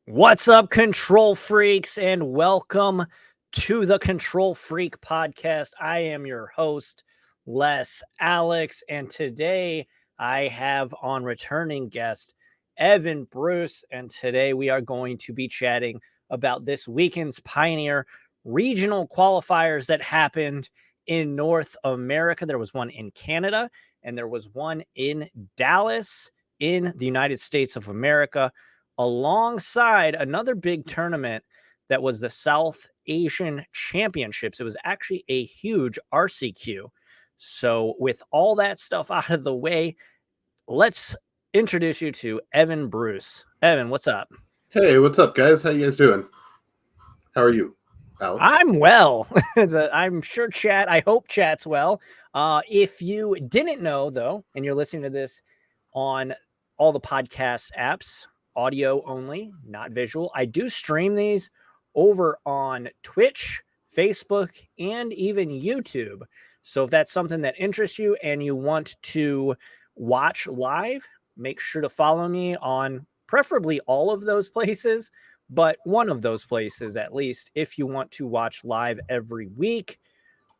What's up, Control Freaks, and welcome to the Control Freak podcast. I am your host, LessAlex, and today I have on returning guest Evan Bruce, and today we are going to be chatting about this weekend's Pioneer Regional Qualifiers that happened in North America. There was one in Canada, and there was one in Dallas in the United States of America, alongside another big tournament that was the South Asian Championships. It was actually a huge RCQ. So with all that stuff out of the way, let's introduce you to Evan Bruce. Evan, what's up? Hey, what's up, guys? How you guys doing? How are you, Alex? I'm well. I'm sure I hope chat's well. If you didn't know, though, and you're listening to this on all the podcast apps, audio only, not visual, I do stream these over on Twitch, Facebook, and even YouTube. So if that's something that interests you and you want to watch live, make sure to follow me on preferably all of those places, but one of those places at least, if you want to watch live every week.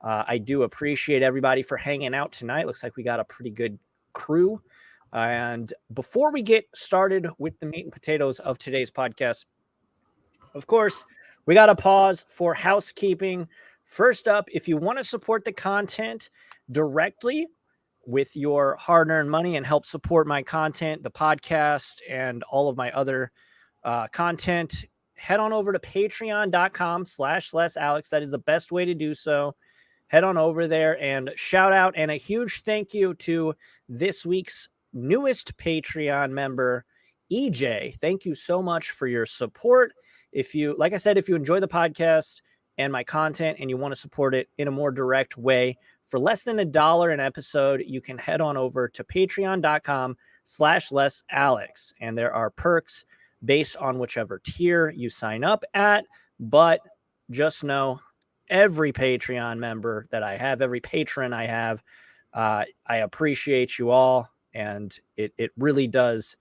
I do appreciate everybody for hanging out tonight. Looks like we got a pretty good crew. And before we get started with the meat and potatoes of today's podcast, of course, we got to pause for housekeeping. First up, if you want to support the content directly with your hard-earned money and help support my content, the podcast, and all of my other content, head on over to patreon.com/LessAlex. That is the best way to do so. Head on over there and shout out and a huge thank you to this week's newest Patreon member, EJ. Thank you so much for your support. Like I said, if you enjoy the podcast and my content and you want to support it in a more direct way, for less than $1 an episode, you can head on over to patreon.com/LessAlex. And there are perks based on whichever tier you sign up at. But just know, every Patreon member that I have, every patron I have, I appreciate you all. And it really does.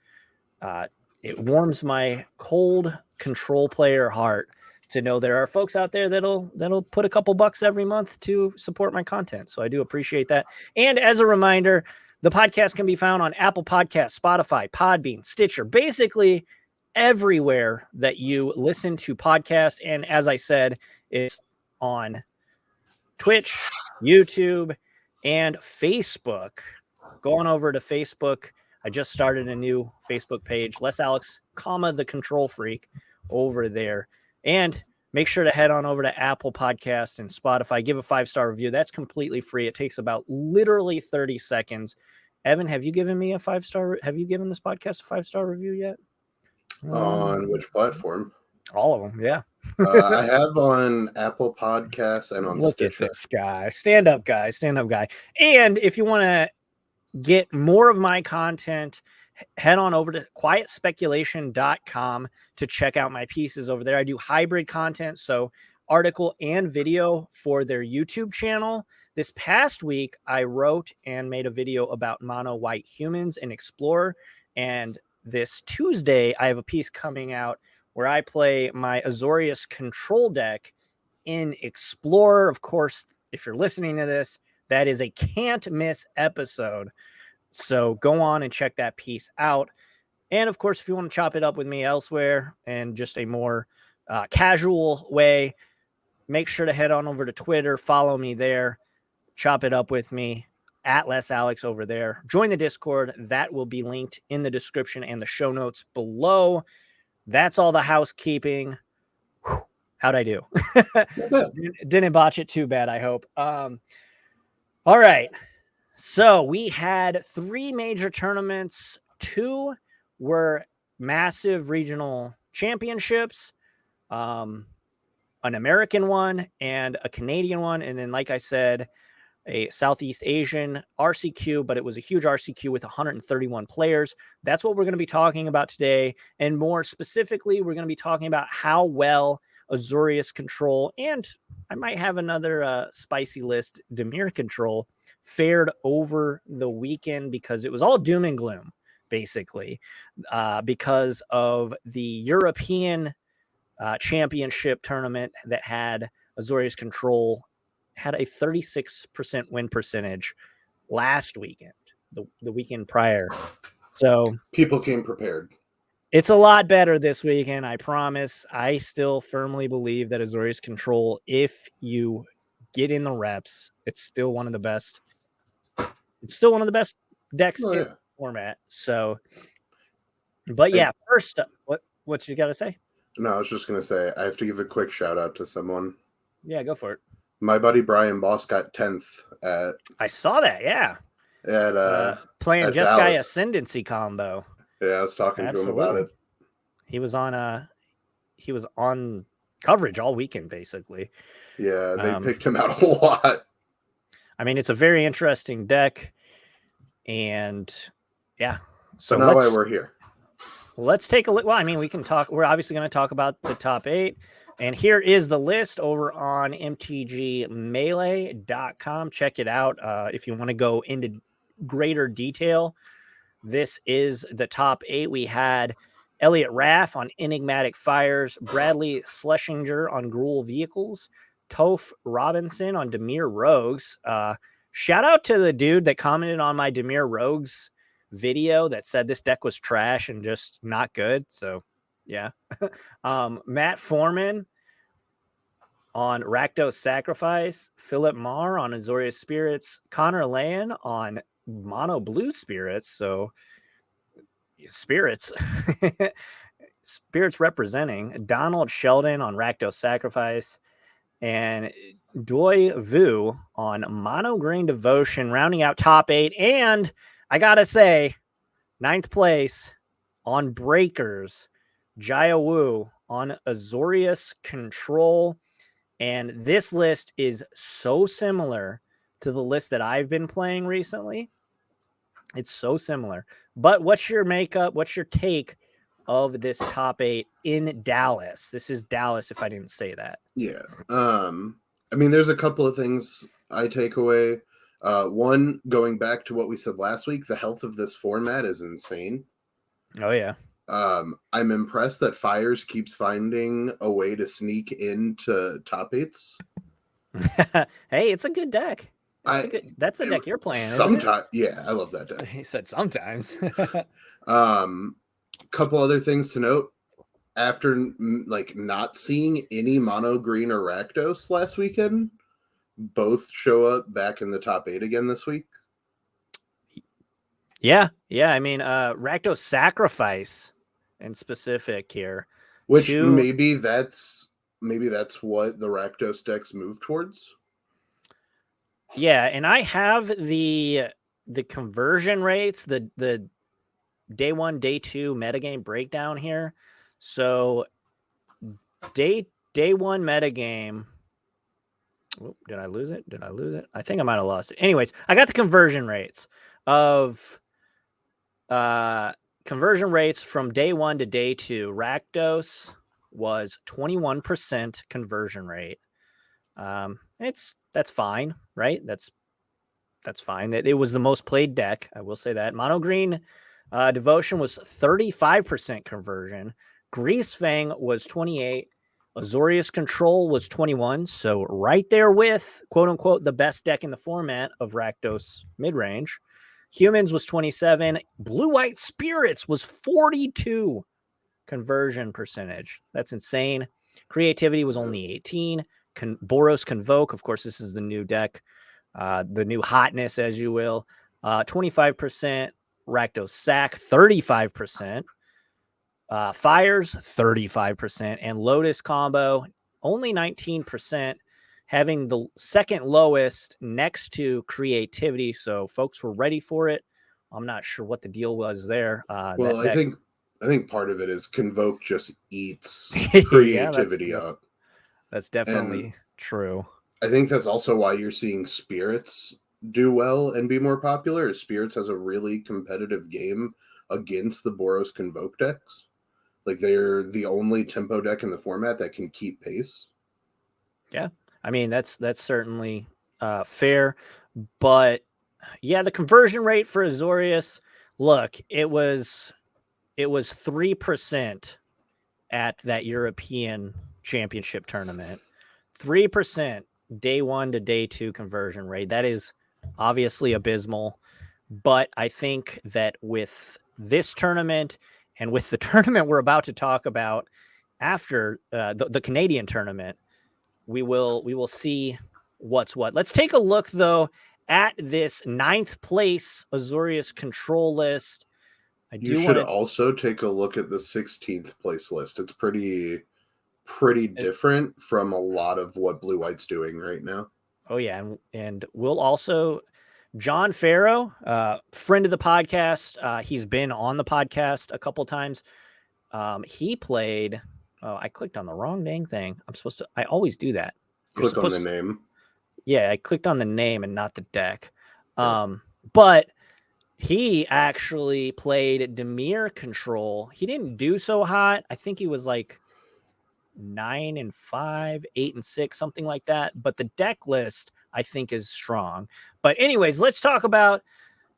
It warms my cold control player heart to know there are folks out there that'll put a couple bucks every month to support my content. So I do appreciate that. And as a reminder, the podcast can be found on Apple Podcasts, Spotify, Podbean, Stitcher, basically everywhere that you listen to podcasts. And as I said, it's on Twitch, YouTube, and Facebook. Going over to Facebook, I just started a new Facebook page, LessAlex, the Control Freak, over there. And make sure to head on over to Apple Podcasts and Spotify. Give a 5-star review. That's completely free. It takes about literally 30 seconds. Evan, have you given me a 5-star? Have you given this podcast a 5-star review yet? On which platform? All of them, yeah. I have on Apple Podcasts and on Stitcher. Look at this guy. Stand up guy. And if you want to get more of my content, head on over to quietspeculation.com to check out my pieces over there. I do hybrid content, so article and video for their YouTube channel. This past week, I wrote and made a video about mono white humans in Explorer. And this Tuesday, I have a piece coming out where I play my Azorius Control deck in Explorer. Of course, if you're listening to this, that is a can't miss episode. So go on and check that piece out. And of course, if you want to chop it up with me elsewhere and just a more casual way, make sure to head on over to Twitter, follow me there, chop it up with me at LessAlex over there. Join the Discord. That will be linked in the description and the show notes below. That's all the housekeeping. Whew, how'd I do? Didn't botch it too bad, I hope. All right. So we had 3 major tournaments. 2 were massive regional championships, an American one and a Canadian one. And then, like I said, a Southeast Asian RCQ, but it was a huge RCQ with 131 players. That's what we're going to be talking about today. And more specifically, we're going to be talking about how well Azorius Control, and I might have another spicy list, Dimir Control, fared over the weekend, because it was all doom and gloom. basically, because of the European championship tournament that had Azorius Control had a 36% win percentage last weekend, the weekend prior. So People came prepared. it's a lot better this weekend, I promise. I still firmly believe that Azorius Control, if you get in the reps, it's still one of the best. It's still one of the best decks in the format. So, but yeah, first up, what you got to say? No, I was just gonna say I have to give a quick shout out to someone. Yeah, go for it. My buddy Brian Boss got 10th at. I saw that. Yeah, playing at Just Dallas. Guy Ascendancy combo. Yeah, I was talking to him about it. He was on coverage all weekend, basically. Yeah, they picked him out a lot. I mean, it's a very interesting deck, and yeah. So now why we're here. Let's take a look. Well, I mean, we can talk. We're obviously going to talk about the top 8. And here is the list over on mtgmelee.com. Check it out if you want to go into greater detail. This is the top 8. We had Elliot Raff on Enigmatic Fires, Bradley Schlesinger on Gruul Vehicles, Toph Robinson on Dimir Rogues. Shout out to the dude that commented on my Dimir Rogues video that said this deck was trash and just not good. So yeah. Matt Foreman on Rakdos Sacrifice, Philip Marr on Azorius Spirits, Connor Lan on Mono Blue Spirits. So Spirits representing, Donald Sheldon on Rakdos Sacrifice, and Doi Vu on Mono Green Devotion, rounding out top 8. And I gotta say, 9th place on Breakers, Jaya Wu on Azorius Control. And this list is so similar to the list that I've been playing recently. It's so similar. But what's your makeup? What's your take of this top 8 in Dallas? This is Dallas, if I didn't say that. Yeah. I mean, there's a couple of things I take away. One, going back to what we said last week, the health of this format is insane. Oh, yeah. I'm impressed that Fires keeps finding a way to sneak into top 8s. Hey, it's a good deck. That's a deck you're playing. Sometimes, yeah, I love that deck. He said sometimes. Couple other things to note. After not seeing any mono green or Rakdos last weekend, both show up back in the top 8 again this week. Yeah. I mean, Rakdos Sacrifice in specific here, which maybe that's what the Rakdos decks move towards. Yeah, and I have the conversion rates, the day 1, day 2 metagame breakdown here. So day 1 metagame. Oh, did I lose it? I think I might have lost it. Anyways, I got the conversion rates of from day 1 to day 2. Rakdos was 21% conversion rate. That's fine, right? That's fine. It was the most played deck. I will say that. Mono Green Devotion was 35% conversion. Greasefang was 28. Azorius Control was 21. So right there with quote unquote the best deck in the format of Rakdos midrange. Humans was 27. Blue White Spirits was 42 conversion percentage. That's insane. Creativity was only 18. Boros Convoke, of course, this is the new deck, the new hotness, as you will. 25%. Rakdos Sack, 35%. Fires, 35%. And Lotus Combo, only 19%, having the second lowest next to Creativity. So folks were ready for it. I'm not sure what the deal was there. I think part of it is Convoke just eats Creativity up. That's definitely true. I think that's also why you're seeing Spirits do well and be more popular. Spirits has a really competitive game against the Boros Convoke decks. Like, they're the only tempo deck in the format that can keep pace. Yeah. I mean, that's certainly fair. But yeah, the conversion rate for Azorius, Look, it was 3% at that European Championship tournament. 3% day 1 to day 2 conversion rate. That is obviously abysmal, but I think that with this tournament and with the tournament we're about to talk about after the Canadian tournament, we will see what's what. Let's take a look though at this 9th place Azorius control list. You should also take a look at the 16th place list. It's pretty different from a lot of what Blue White's doing right now. Oh yeah, and we'll also John Farrow, friend of the podcast. He's been on the podcast a couple times. He played. Oh, I clicked on the wrong dang thing. I always do that. Click on the name. Yeah, I clicked on the name and not the deck. But he actually played Dimir control. He didn't do so hot. I think he was like 9-5, 8-6, something like that. But the deck list, I think, is strong. But anyways, let's talk about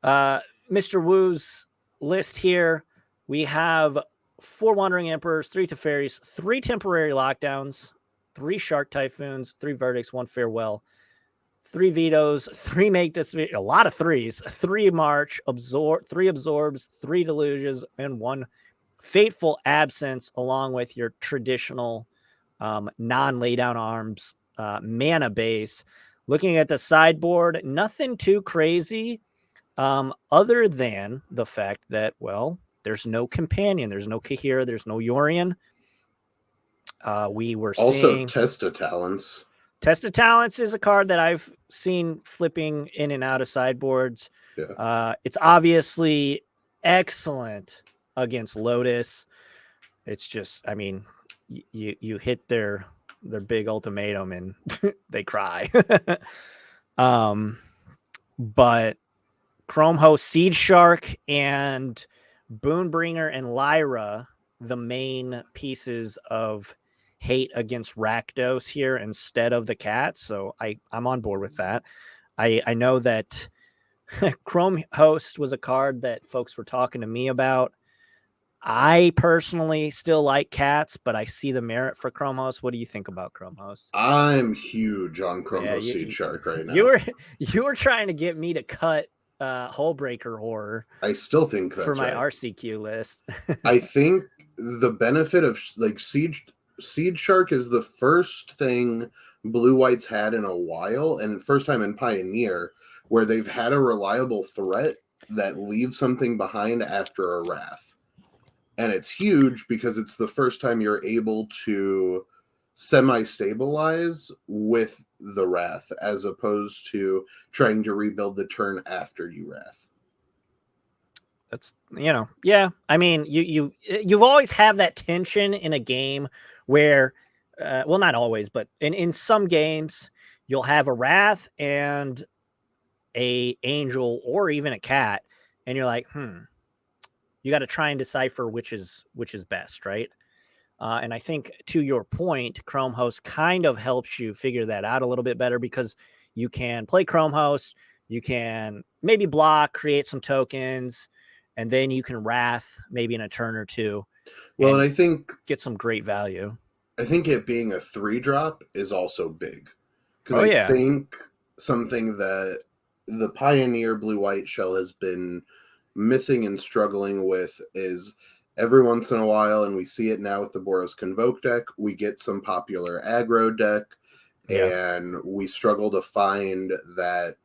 Mr. Wu's list here. We have 4 Wandering Emperors, 3 Teferis, 3 Temporary Lockdowns, 3 Shark Typhoons, 3 Verdicts, 1 Farewell, 3 Vetoes, 3 Make This, a lot of 3s, 3 March, 3 Absorbs, 3 Deluges, and 1 Fateful Absence, along with your traditional non-laydown arms mana base. Looking at the sideboard, nothing too crazy other than the fact that, well, there's no companion. There's no Kahira. There's no Yorion. We were also seeing... Test of Talents. Test of Talents is a card that I've seen flipping in and out of sideboards. Yeah. It's obviously excellent against Lotus. It's just, I mean, you hit their big ultimatum and they cry. But Chrome Host, Seed Shark, and Boonbringer and Lyra, the main pieces of hate against Rakdos here instead of the cat. So I'm on board with that. I know that Chrome Host was a card that folks were talking to me about. I personally still like cats, but I see the merit for Chrome Host. What do you think about Chrome Host? I'm huge on Chrome Host Seed Shark right now. You were trying to get me to cut Hullbreaker Horror. I still think that's for my right. RCQ list. I think the benefit of like Seed Shark is the first thing Blue White's had in a while, and first time in Pioneer where they've had a reliable threat that leaves something behind after a Wrath. And it's huge because it's the first time you're able to semi-stabilize with the Wrath as opposed to trying to rebuild the turn after you Wrath. That's, yeah. I mean, you've always have that tension in a game where, well, not always, but in some games, you'll have a Wrath and a Angel or even a Cat, and you're like, you got to try and decipher which is best, right? And I think to your point, Chrome Host kind of helps you figure that out a little bit better because you can play Chrome Host, you can maybe block, create some tokens, and then you can Wrath maybe in a turn or two. Well, and I think get some great value. I think it being a 3-drop is also big. Because I think something that the Pioneer Blue-White shell has been missing and struggling with is every once in a while, and we see it now with the Boros Convoke deck, we get some popular aggro deck, and we struggle to find that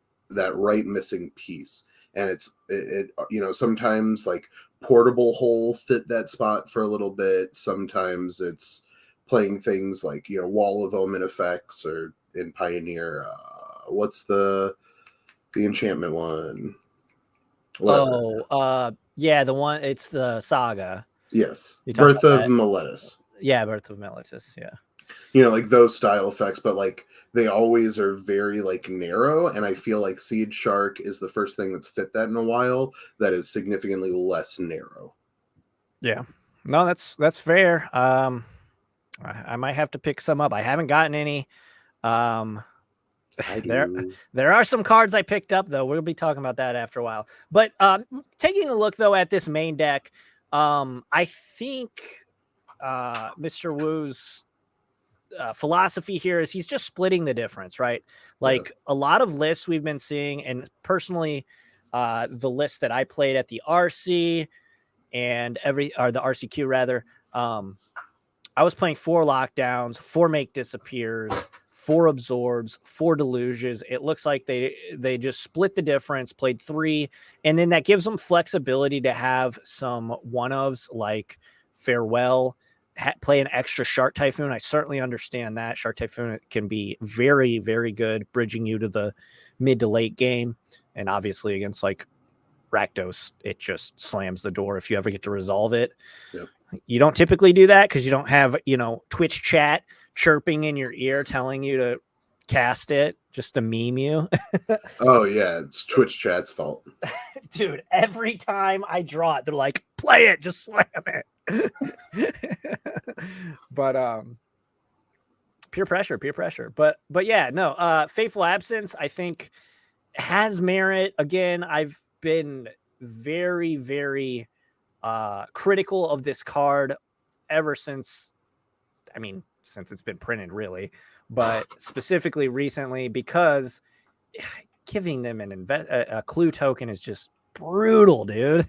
right missing piece. And it sometimes like Portable Hole fit that spot for a little bit. Sometimes it's playing things like Wall of Omen effects, or in Pioneer, what's the enchantment one? Whatever. The one, it's the Saga. Yes, Birth of Meletis. Yeah, Birth of Meletis. Yeah, like those style effects, but like they always are very like narrow, and I feel like Seed Shark is the first thing that's fit that in a while that is significantly less narrow. Yeah, no, that's fair. I might have to pick some up. I haven't gotten any. I do. There are some cards I picked up, though. We'll be talking about that after a while. But taking a look, though, at this main deck, I think Mr. Wu's philosophy here is he's just splitting the difference, right? Like a lot of lists we've been seeing, and personally, the list that I played at the RC and the RCQ rather, I was playing 4 lockdowns, 4 make disappears, 4 absorbs, 4 deluges. It looks like they just split the difference, played 3, and then that gives them flexibility to have some one-ofs like Farewell, play an extra Shark Typhoon. I certainly understand that. Shark Typhoon can be very, very good, bridging you to the mid to late game. And obviously against like Rakdos, it just slams the door if you ever get to resolve it. Yep. You don't typically do that because you don't have, Twitch chat chirping in your ear telling you to cast it just to meme you. Oh, yeah. It's Twitch chat's fault. Dude, every time I draw it, they're like, play it, just slam it. But peer pressure. But yeah, no, Faithful Absence, I think, has merit. Again, I've been very, very critical of this card ever since it's been printed, really, but specifically recently, because giving them a clue token is just brutal, dude.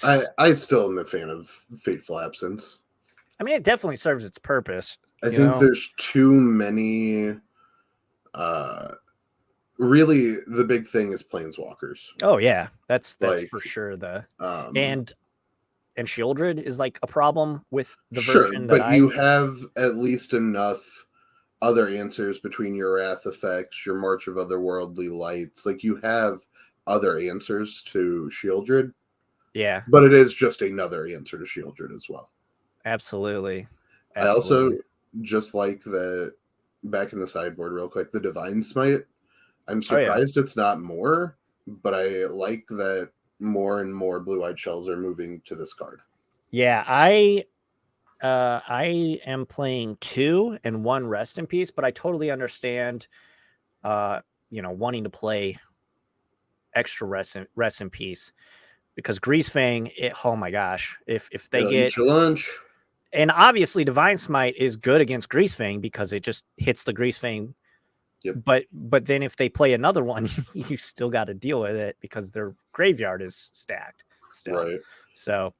I still am a fan of Fateful Absence. I mean, it definitely serves its purpose. I think there's too many. Really, the big thing is Planeswalkers. Oh yeah, that's like, for sure. And Shieldred is like a problem with the version that you have at least enough other answers between your Wrath effects, your March of Otherworldly Lights. Like, you have other answers to Shieldred. Yeah. But it is just another answer to Shieldred as well. Absolutely. I also just like that, back in the sideboard real quick, the Divine Smite. I'm surprised it's not more, but I like that more and more Blue-Eyed Shells are moving to this card. Yeah, I am playing 2 and 1 Rest in Peace, but I totally understand wanting to play extra Rest in Peace, because Greasefang, oh my gosh, if they get lunch. And obviously Divine Smite is good against Greasefang because it just hits the Greasefang. Yep. But then if they play another one, you still got to deal with it because their graveyard is stacked still. Right. So,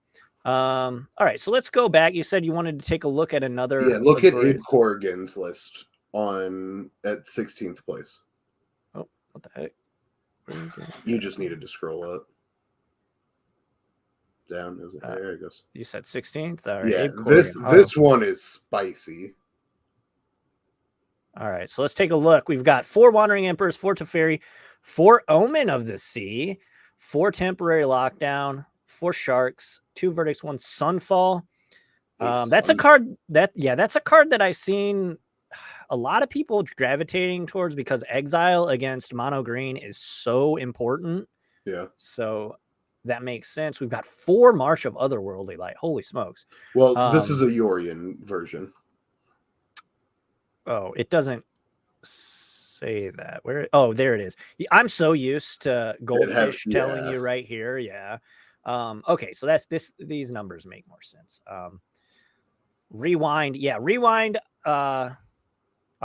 all right. So let's go back. You said you wanted to take a look at another. Yeah, look at Id Corrigan's list at 16th place. Oh, what the heck? You just needed to scroll up. Down. There it goes. You said 16th? All right. Yeah, this one is spicy. All right, so let's take a look. We've got 4 Wandering Emperors, 4 Teferi, 4 Omen of the Sea, 4 Temporary Lockdown, 4 Sharks, 2 Verdicts, 1 Sunfall. That's a card that I've seen a lot of people gravitating towards because Exile against Mono Green is so important. Yeah. So that makes sense. We've got 4 March of Otherworldly Light. Holy smokes. Well, this is a Yorion version. Oh, it doesn't say that. Where? Oh, there it is. I'm so used to Goldfish telling you right here. Yeah. Okay, so that's this. These numbers make more sense. Rewind. Yeah, Rewind. Our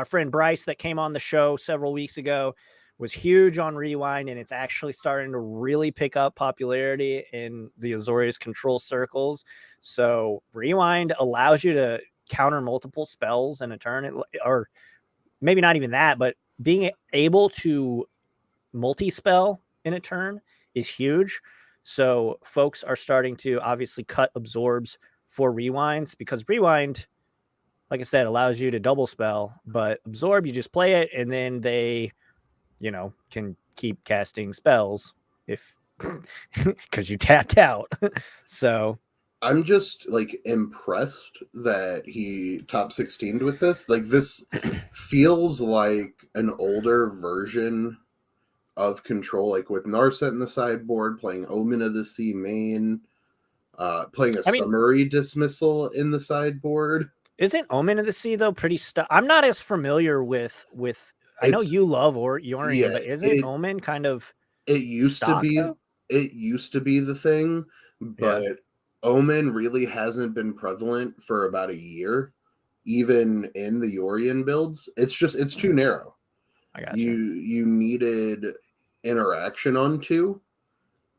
friend Bryce that came on the show several weeks ago was huge on Rewind, and it's actually starting to really pick up popularity in the Azorius control circles. So Rewind allows you to counter multiple spells in a turn, or maybe not even that, but being able to multi-spell in a turn is huge. So folks are starting to obviously cut absorbs for Rewinds, because Rewind, like I said, allows you to double spell, but absorb, you just play it, and then they, can keep casting spells if because you tapped out. So I'm just impressed that he top 16'd with this. Like, this feels like an older version of Control, like with Narset in the sideboard, playing Omen of the Sea main, playing a Summary Dismissal in the sideboard. Isn't Omen of the Sea though pretty stuck? I'm not as familiar with. I know you love Yorion, but isn't Omen kind of it used to be though? it used to be the thing, but Yeah. Omen really hasn't been prevalent for about a year, even in the Yorion builds. It's too narrow. I got You needed interaction on 2.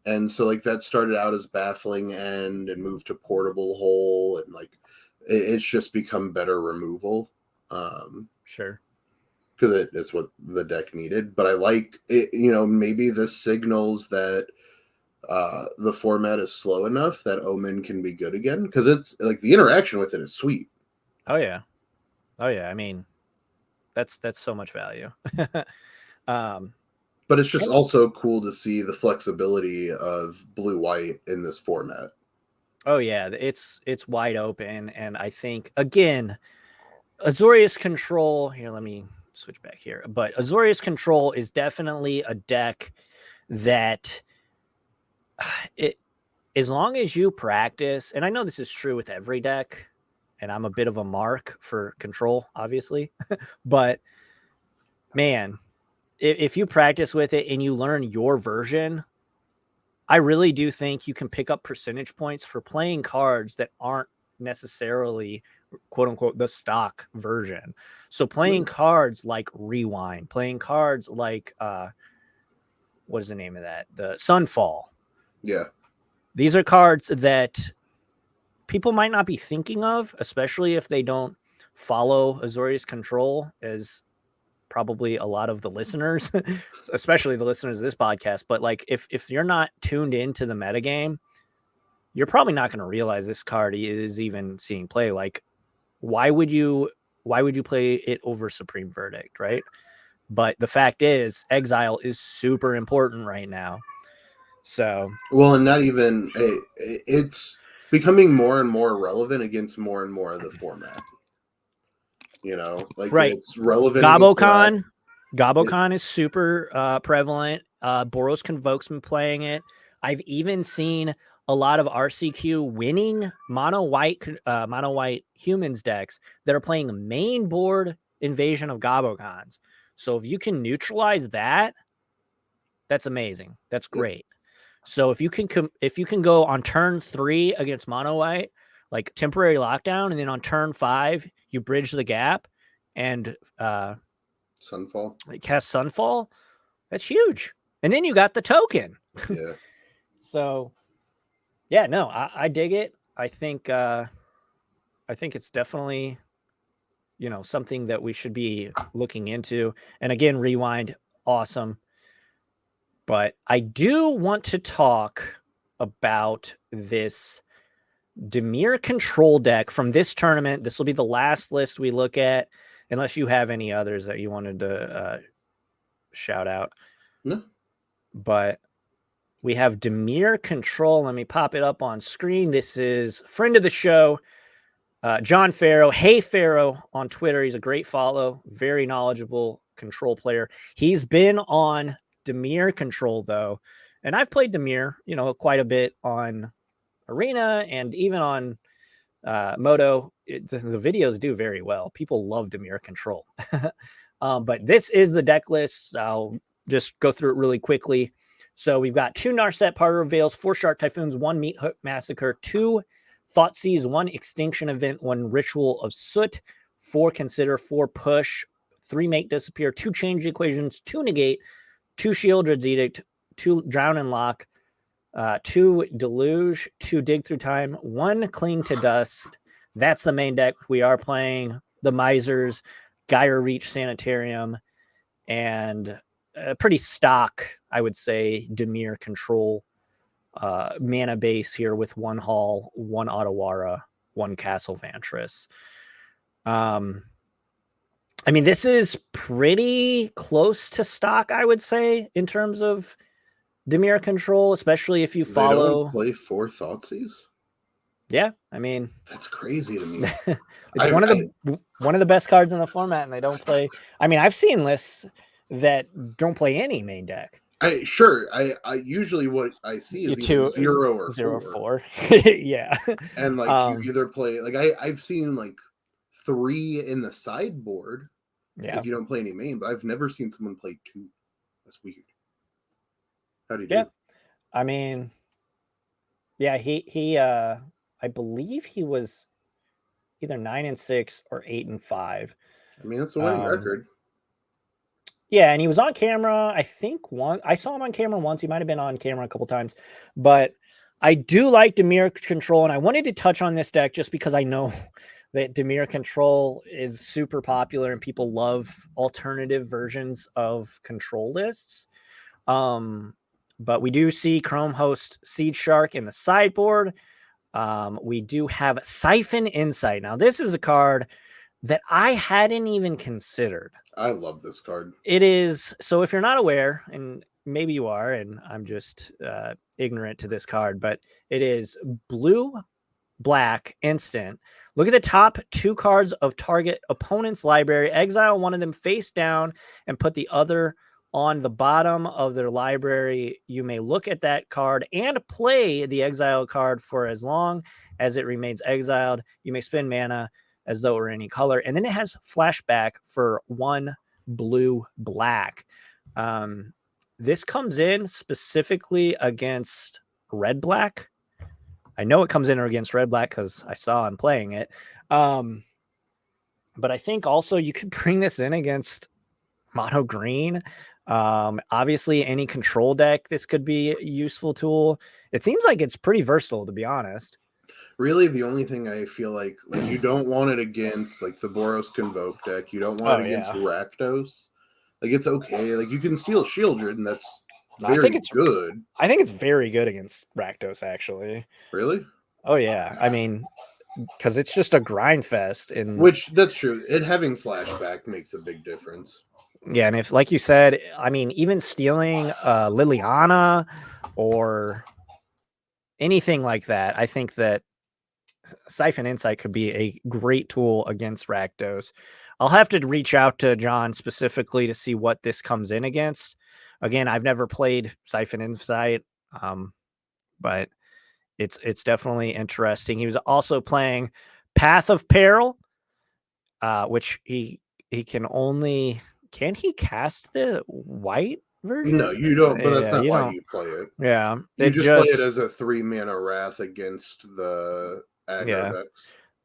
And so like that started out as Baffling End and moved to Portable Hole, and like it's just become better removal. Sure. Because it's what the deck needed. But I like it, maybe this signals that the format is slow enough that Omen can be good again, because it's like the interaction with it is sweet. Oh yeah. I mean, that's so much value. But it's just also cool to see the flexibility of blue-white in this format. Oh yeah, it's wide open, and I think again, Azorius Control. Here, let me switch back here. But Azorius Control is definitely a deck that as long as you practice, and I know this is true with every deck, and I'm a bit of a mark for Control, obviously, but man, if you practice with it and you learn your version, I really do think you can pick up percentage points for playing cards that aren't necessarily quote unquote the stock version. So playing cards like Rewind, playing cards like what is the name of that? The Sunfall. Yeah. These are cards that people might not be thinking of, especially if they don't follow Azorius Control, as probably a lot of the listeners, especially the listeners of this podcast. But like if you're not tuned into the metagame, you're probably not going to realize this card is even seeing play. Like, why would you play it over Supreme Verdict, right? But the fact is, Exile is super important right now. So, well, and not even it's becoming more and more relevant against more and more of the format. Like right. it's relevant. Gobokon is super prevalent. Boros Convoke's been playing it. I've even seen a lot of RCQ winning mono white humans decks that are playing main board Invasion of Gobokons. So if you can neutralize that, that's amazing. That's great. So if you can go on turn 3 against mono white, like temporary lockdown, and then on turn 5 you bridge the gap and Sunfall, cast Sunfall, that's huge. And then you got the token. Yeah. So yeah, no, I dig it. I think it's definitely something that we should be looking into. And again, Rewind, awesome. But I do want to talk about this Dimir control deck from this tournament. This will be the last list we look at, unless you have any others that you wanted to shout out. No. But we have Dimir control. Let me pop it up on screen. This is friend of the show, John Farrow. Hey Farrow on Twitter. He's a great follow. Very knowledgeable control player. He's been on Dimir control though, and I've played Dimir, quite a bit on Arena and even on Moto. The videos do very well. People love Dimir control. But this is the deck list. I'll just go through it really quickly. So we've got 2 Narset Parter Veils, 4 Shark Typhoons, 1 Meat Hook Massacre, 2 Thoughtseize, 1 Extinction Event, 1 Ritual of Soot, 4 Consider, 4 Push, 3 Make Disappear, 2 Change Equations, 2 Negate, 2 Shieldred's Edict, 2 Drown and Lock, 2 Deluge, 2 Dig Through Time, 1 Cling to Dust. That's the main deck. We are playing the Misers, Gyre Reach Sanitarium, and pretty stock, I would say, Dimir control mana base here with 1 Hall, 1 Otawara, 1 Castle Vantress. I mean, this is pretty close to stock, I would say, in terms of Dimir control, especially if you follow. They don't play 4 Thoughtseize? Yeah, I mean, that's crazy to me. It's one of the best cards in the format, and they don't play. I mean, I've seen lists that don't play any main deck. I usually what I see is either 0 or 0 4. 4. Yeah. And like you either play like I've seen like 3 in the sideboard Yeah. if you don't play any main, but I've never seen someone play 2. That's weird. How do you Yeah. do? I mean, yeah, I believe he was either 9-6 or 8-5. I mean, that's a winning record. Yeah, and he was on camera, I think I saw him on camera once. He might have been on camera a couple times. But I do like Dimir Control, and I wanted to touch on this deck just because I know that Dimir Control is super popular and people love alternative versions of control lists. But we do see Chrome Host Seed Shark in the sideboard. We do have Siphon Insight. Now, this is a card that I hadn't even considered. I love this card. It is, so if you're not aware, and maybe you are, and I'm just ignorant to this card, but it is blue, black, instant. Look at the top 2 cards of target opponent's library, exile one of them face down, and put the other on the bottom of their library. You may look at that card and play the exile card for as long as it remains exiled. You may spend mana as though it were any color. And then it has flashback for 1 blue black. This comes in specifically against red black. I know it comes in against red black because I saw him playing it. But I think also you could bring this in against mono green. Obviously, any control deck, this could be a useful tool. It seems like it's pretty versatile, to be honest. Really, the only thing I feel like you don't want it against like the Boros Convoke deck. You don't want it against Rakdos. Like it's okay. Like you can steal Shieldred, and that's very good. I think it's very good against Rakdos, actually. Really? Oh yeah. I mean, because it's just a grind fest. Which that's true. It having flashback makes a big difference. Yeah, and if, like you said, I mean, even stealing Liliana or anything like that, I think that Siphon Insight could be a great tool against Rakdos. I'll have to reach out to John specifically to see what this comes in against. Again, I've never played Siphon Insight, but it's definitely interesting. He was also playing Path of Peril, which he can only... Can he cast the white version? No, you don't, but that's not why you play it. Yeah. You just play it as a 3-mana Wrath against the aggro decks.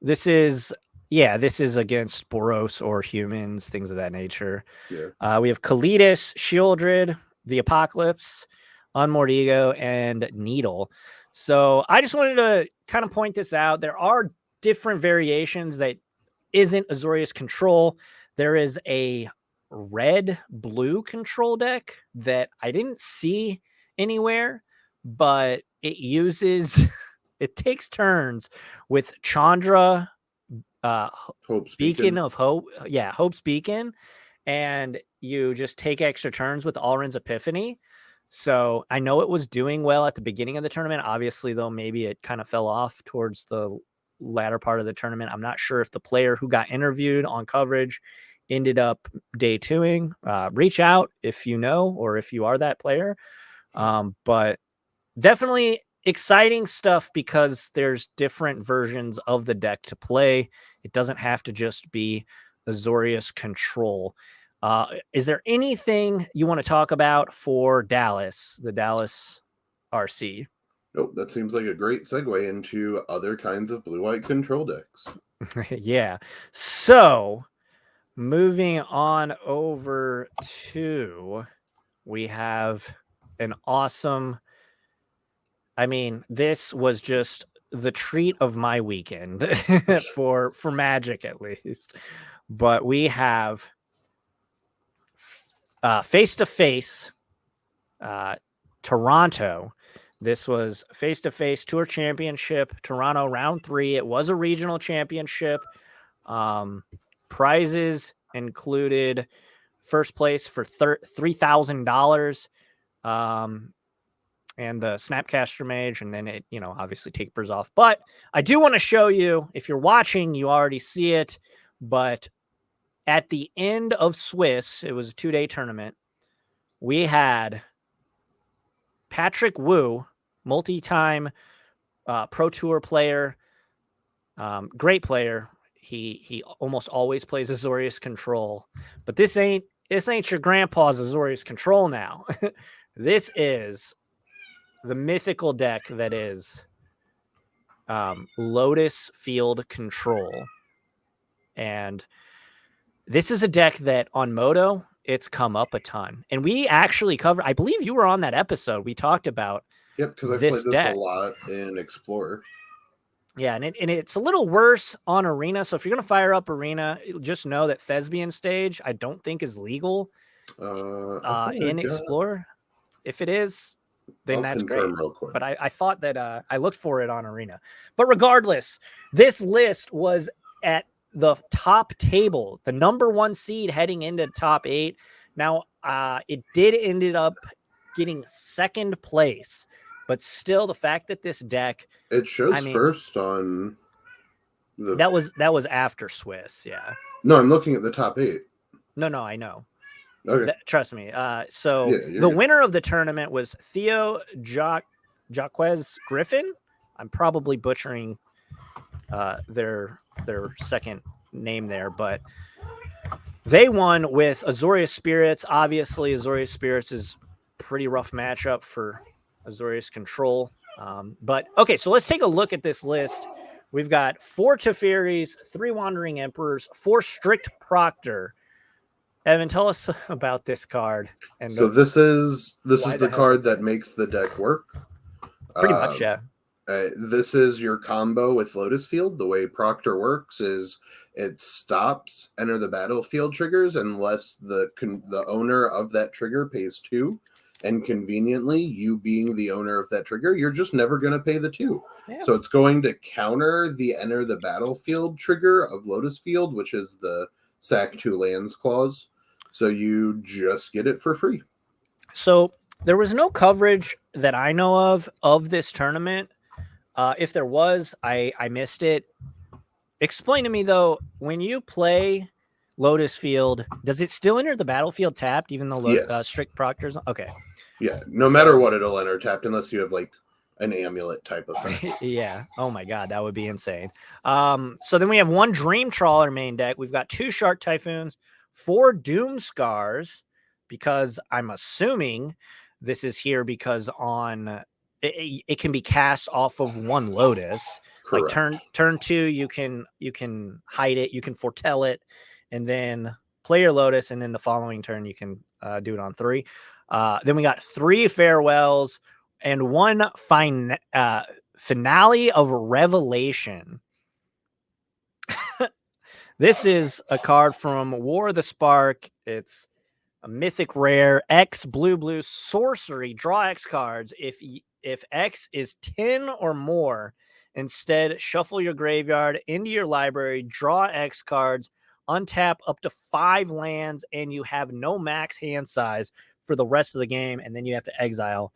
This is against Boros or humans, things of that nature. Yeah. We have Kalidas, Shieldred, the Apocalypse, Unmoored Ego, and Needle. So I just wanted to kind of point this out. There are different variations that isn't Azorius Control. There is a red-blue control deck that I didn't see anywhere, but it uses... It takes turns with Chandra, Hope's Beacon of Hope. Yeah, Hope's Beacon. And you just take extra turns with Alrund's Epiphany. So I know it was doing well at the beginning of the tournament. Obviously, though, maybe it kind of fell off towards the latter part of the tournament. I'm not sure if the player who got interviewed on coverage ended up day 2ing. Reach out if you know, or if you are that player. But definitely exciting stuff because there's different versions of the deck to play. It doesn't have to just be Azorius Control. Is there anything you want to talk about for Dallas, the Dallas RC? Nope, that seems like a great segue into other kinds of blue-white control decks. Yeah. So moving on over to, we have an awesome... I mean, this was just the treat of my weekend for Magic, at least. But we have face-to-face Toronto. This was face-to-face Tour Championship, Toronto round 3. It was a regional championship. Prizes included first place for $3,000. And the Snapcaster Mage, and then it, obviously tapers off. But I do want to show you, if you're watching, you already see it, but at the end of Swiss, it was a 2-day tournament, we had Patrick Wu, multi-time Pro Tour player, great player. He almost always plays Azorius Control, but this ain't your grandpa's Azorius Control now. This is the mythical deck that is Lotus Field Control. And this is a deck that on Moto, it's come up a ton. And we actually covered, I believe you were on that episode. We talked about because I played this deck a lot in Explorer. Yeah, and it's a little worse on Arena. So if you're going to fire up Arena, just know that Thespian Stage, I don't think is legal in Explorer. If it is, then that's great. Real quick. But I thought that I looked for it on Arena. But regardless, this list was at the top table, the number 1 seed heading into top 8. Now, it did ended up getting 2nd place. But still, the fact that this deck, it shows first on the that was after Swiss, yeah. No, I'm looking at the top 8. No, I know. Okay, trust me. So the winner of the tournament was Theo Jaquez Griffin. I'm probably butchering their second name there, but they won with Azorius Spirits. Obviously, Azorius Spirits is pretty rough matchup for Azorius Control. But okay, so let's take a look at this list. We've got 4 Teferis, 3 Wandering Emperors, 4 Strict Proctor. Evan, tell us about this card. And so this is the card that makes the deck work. Pretty much, yeah. This is your combo with Lotus Field. The way Proctor works is it stops enter the battlefield triggers unless the owner of that trigger pays 2. And conveniently, you being the owner of that trigger, you're just never going to pay the 2. Yeah. So it's going to counter the enter the battlefield trigger of Lotus Field, which is the sack 2 lands clause. So you just get it for free. So there was no coverage that I know of this tournament. If there was, I missed it. Explain to me, though, when you play Lotus Field, does it still enter the battlefield tapped, even though yes. Strict Proctor's? Okay. Yeah, no matter what, it'll enter tapped unless you have like an amulet type of thing. Yeah. Oh my God, that would be insane. So then we have 1 Dream Trawler main deck. We've got 2 Shark Typhoons, 4 Doom Scars, because I'm assuming this is here because on it can be cast off of 1 Lotus. Correct. Like turn 2, you can hide it, you can foretell it, and then play your Lotus, and then the following turn you can do it on 3. Then we got 3 Farewells and 1 Finale of Revelation. This is a card from War of the Spark. It's a mythic rare X blue sorcery. Draw X cards. If X is 10 or more, instead shuffle your graveyard into your library. Draw X cards. Untap up to 5 lands, and you have no max hand size for the rest of the game, and then you have to exile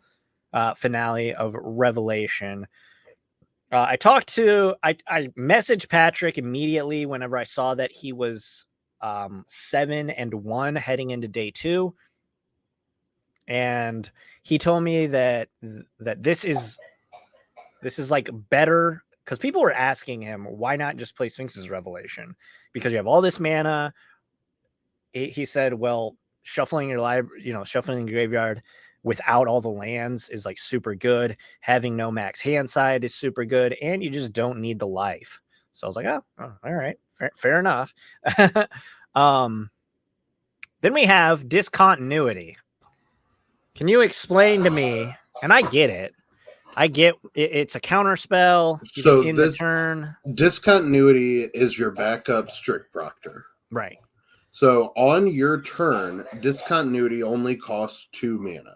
Finale of Revelation. I messaged Patrick immediately whenever I saw that he was 7-1 heading into day 2, and he told me that this is like better, because people were asking him, why not just play Sphinx's Revelation? Because you have all this mana. He said, well, shuffling your library, shuffling your graveyard without all the lands is like super good. Having no max hand side is super good, and you just don't need the life. So I was like, oh all right, fair enough. Then we have Discontinuity. Can you explain to me? And I get it. It's a counter spell. So in the turn, Discontinuity is your backup Strict Proctor. Right. So on your turn, Discontinuity only costs 2 mana.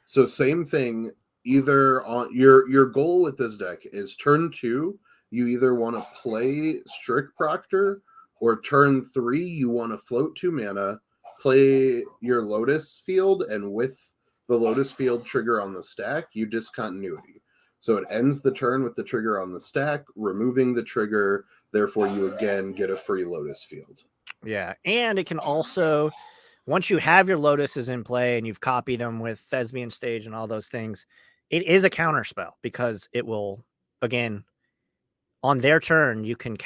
So same thing, either on your goal with this deck is turn 2, you either want to play Strict Proctor, or turn 3, you want to float 2 mana, play your Lotus Field, and with the Lotus Field trigger on the stack, you Discontinuity. So it ends the turn with the trigger on the stack, removing the trigger, therefore you again get a free Lotus Field. Yeah, and it can also, once you have your Lotuses in play and you've copied them with Thespian Stage and all those things, it is a counter spell because it will, again, on their turn, you can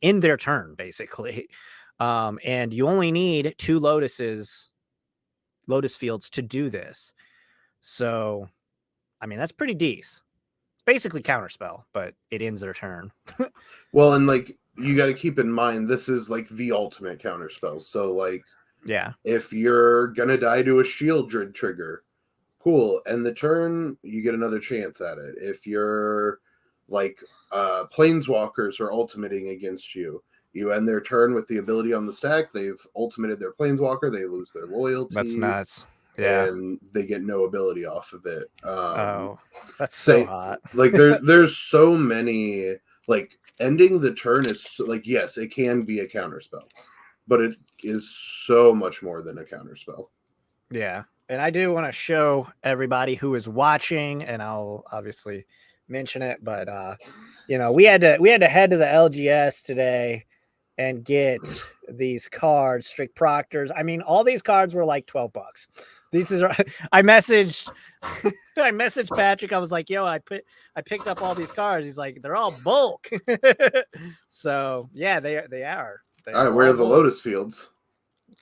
end their turn basically. And you only need 2 Lotus Fields to do this. So, I mean, that's pretty decent. It's basically counterspell, but it ends their turn. Well, and like you got to keep in mind, this is like the ultimate counterspell. So, like, yeah, if you're gonna die to a shield trigger, cool. And the turn, you get another chance at it. If you're like planeswalkers are ultimating against you, you end their turn with the ability on the stack. They've ultimated their planeswalker. They lose their loyalty. that's nuts. Yeah, and they get no ability off of it. oh, that's so hot. Like there's so many, like ending the turn is like, yes, it can be a counterspell, but it is so much more than a counterspell. Yeah. And I do want to show everybody who is watching, and I'll obviously mention it, but you know, we had to head to the LGS today and get these cards, strict proctors. I mean, all these cards were like $12. I messaged Patrick. I was like, yo, I picked up all these cards. He's like, they're all bulk. So yeah, they are. All right, where are the Lotus Fields?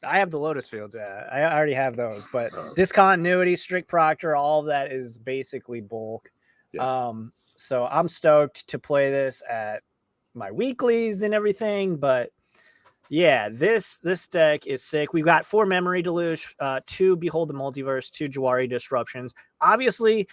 I have the Lotus Fields. Yeah, I already have those. But discontinuity, strict proctor, all of that is basically bulk. Yeah. So I'm stoked to play this at my weeklies and everything. But yeah, this deck is sick. We've got 4 Memory Deluge, 2 Behold the Multiverse, 2 Jawari Disruptions. Obviously,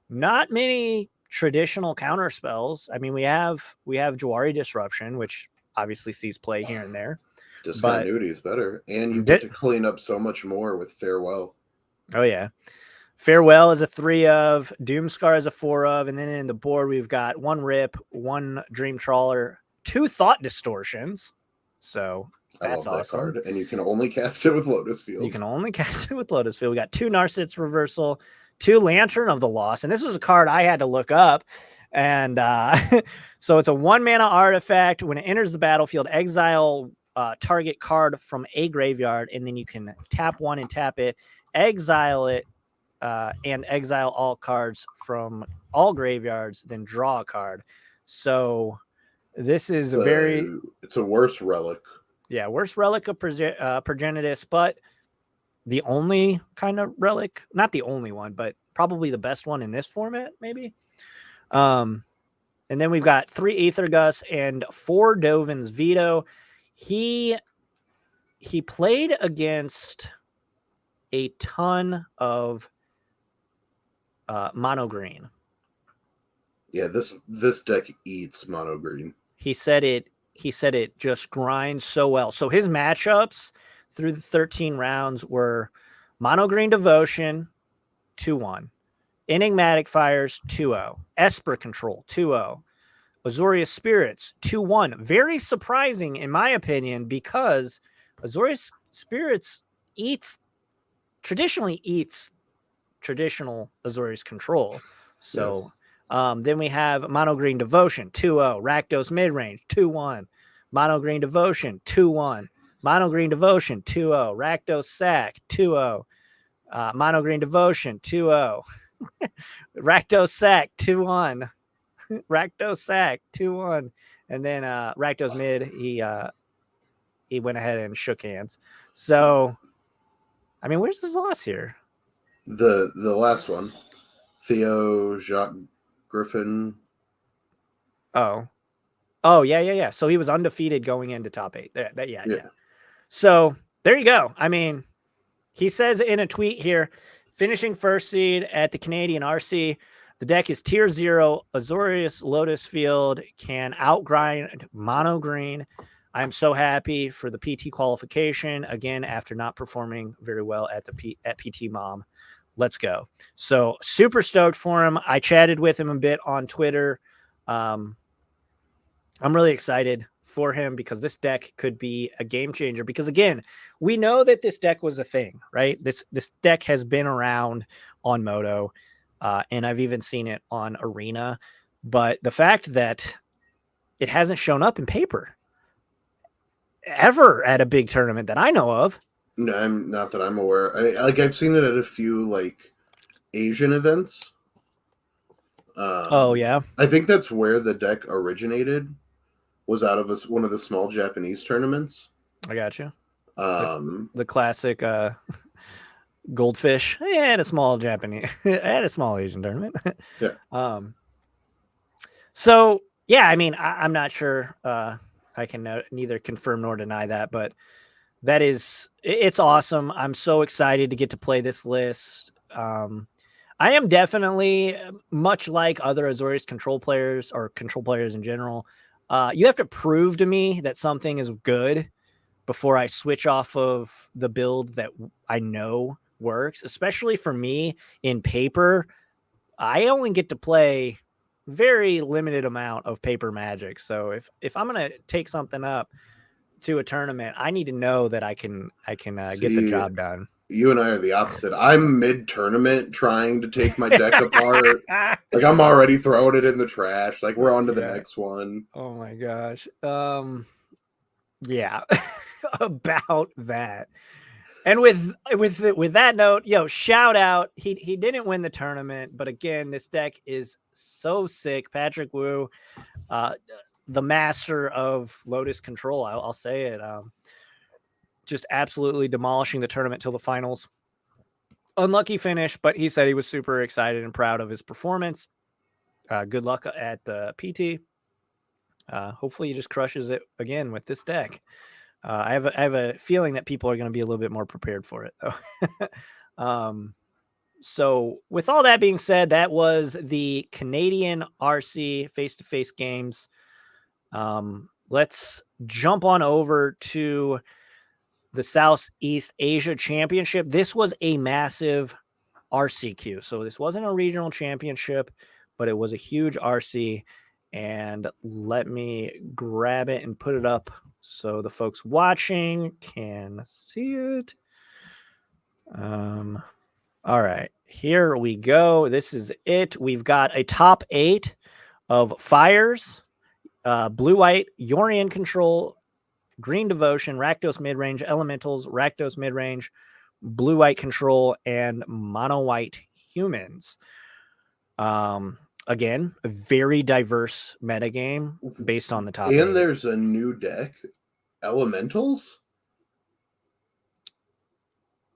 not many traditional counter spells. I mean, we have Jawari Disruption, which obviously sees play here and there. Discontinuity is better, and you get to clean up so much more with Farewell. Oh yeah, Farewell is a 3 of, Doomscar is a 4 of, and then in the board we've got 1 Rip, 1 Dream Trawler, 2 Thought Distortions. So that's awesome. Card. And you can only cast it with Lotus Field. You can only cast it with Lotus Field. We got 2 Narcit's Reversal, 2 Lantern of the Lost, and this was a card I had to look up. And so it's a 1 mana artifact. When it enters the battlefield, exile target card from a graveyard, and then you can tap 1 and tap it, exile it, and exile all cards from all graveyards, then draw a card. So this is it's a worse relic. Yeah, worse relic of Progenitus, but the only kind of relic, not the only one, but probably the best one in this format, maybe. And then we've got 3 Aethergus and 4 Dovin's Veto. He played against a ton of mono green. Yeah, this deck eats mono green. He said it just grinds so well. So his matchups through the 13 rounds were mono green Devotion 2-1, Enigmatic Fires 2-0, Esper Control 2-0, Azorius Spirits 2-1. Very surprising in my opinion, because Azorius Spirits traditionally eats traditional Azorius Control. So then we have Mono Green Devotion 2-0, Rakdos Midrange 2-1, Mono Green Devotion 2-1, Mono Green Devotion 2-0, Rakdos Sack 2-0, Mono Green Devotion 2-0, Rakdos Sack 2-1, Rakdos Sack 2-1, and then Rakdos Mid, he went ahead and shook hands. So, I mean, where's his loss here? The last one, Theo Jacques Griffin. Oh, yeah. So he was undefeated going into top 8. Yeah. So there you go. I mean, he says in a tweet here, finishing first seed at the Canadian RC. The deck is tier 0. Azorius Lotus Field can outgrind mono green. I'm so happy for the PT qualification again after not performing very well at PT Mom. Let's go. So super stoked for him. I chatted with him a bit on Twitter. I'm really excited for him because this deck could be a game changer. Because again, we know that this deck was a thing, right? This deck has been around on Moto, and I've even seen it on Arena. But the fact that it hasn't shown up in paper ever at a big tournament that I know of. No, I'm not that I'm aware. I've seen it at a few like Asian events. Oh yeah, I think that's where the deck originated. Was out of one of the small Japanese tournaments. I got you. Um, The classic goldfish and a small Japanese and a small Asian tournament. yeah. So yeah, I mean, I'm not sure. I can neither confirm nor deny that, but it's awesome. I'm so excited to get to play this list. I am definitely much like other Azorius control players or control players in general. You have to prove to me that something is good before I switch off of the build that I know works, especially for me in paper. I only get to play very limited amount of paper Magic. So if I'm going to take something up to a tournament, I need to know that I can get the job done. You and I are the opposite. I'm mid-tournament trying to take my deck apart. Like, I'm already throwing it in the trash. Like, we're on to the next one. Oh my gosh. Yeah. About that. And with that note, shout out. He didn't win the tournament, but again, this deck is so sick. Patrick Wu, the master of Lotus Control, I'll say it. Just absolutely demolishing the tournament till the finals. Unlucky finish, but he said he was super excited and proud of his performance. Good luck at the PT. Hopefully he just crushes it again with this deck. I have a feeling that people are going to be a little bit more prepared for it, though. So with all that being said, that was the Canadian RC face-to-face games. Let's jump on over to the Southeast Asia Championship. This was a massive RCQ. So this wasn't a regional championship, but it was a huge RC. And let me grab it and put it up so the folks watching can see it. All right, here we go. This is it. We've got a top 8 of Fires, Blue-White, Yorian Control, Green Devotion, Rakdos Midrange, Elementals, Rakdos Midrange, Blue-White Control, and Mono-White Humans. Again, a very diverse metagame based on the top. And 8. There's a new deck, Elementals.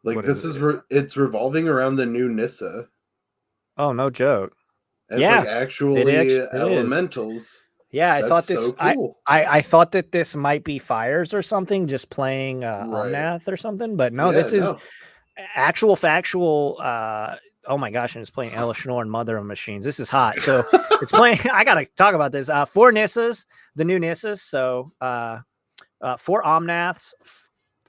Like, what this is it's revolving around the new Nissa. Oh, no joke. It's like actually Elementals. Yeah, I thought this. So cool. I thought that this might be Fires or something, just playing Omnath or something. But no, this is actual factual. Oh my gosh, and it's playing Elishnorn and Mother of Machines. This is hot. So it's playing. I gotta talk about this. 4 Nissas, the new Nissas. So 4 Omnaths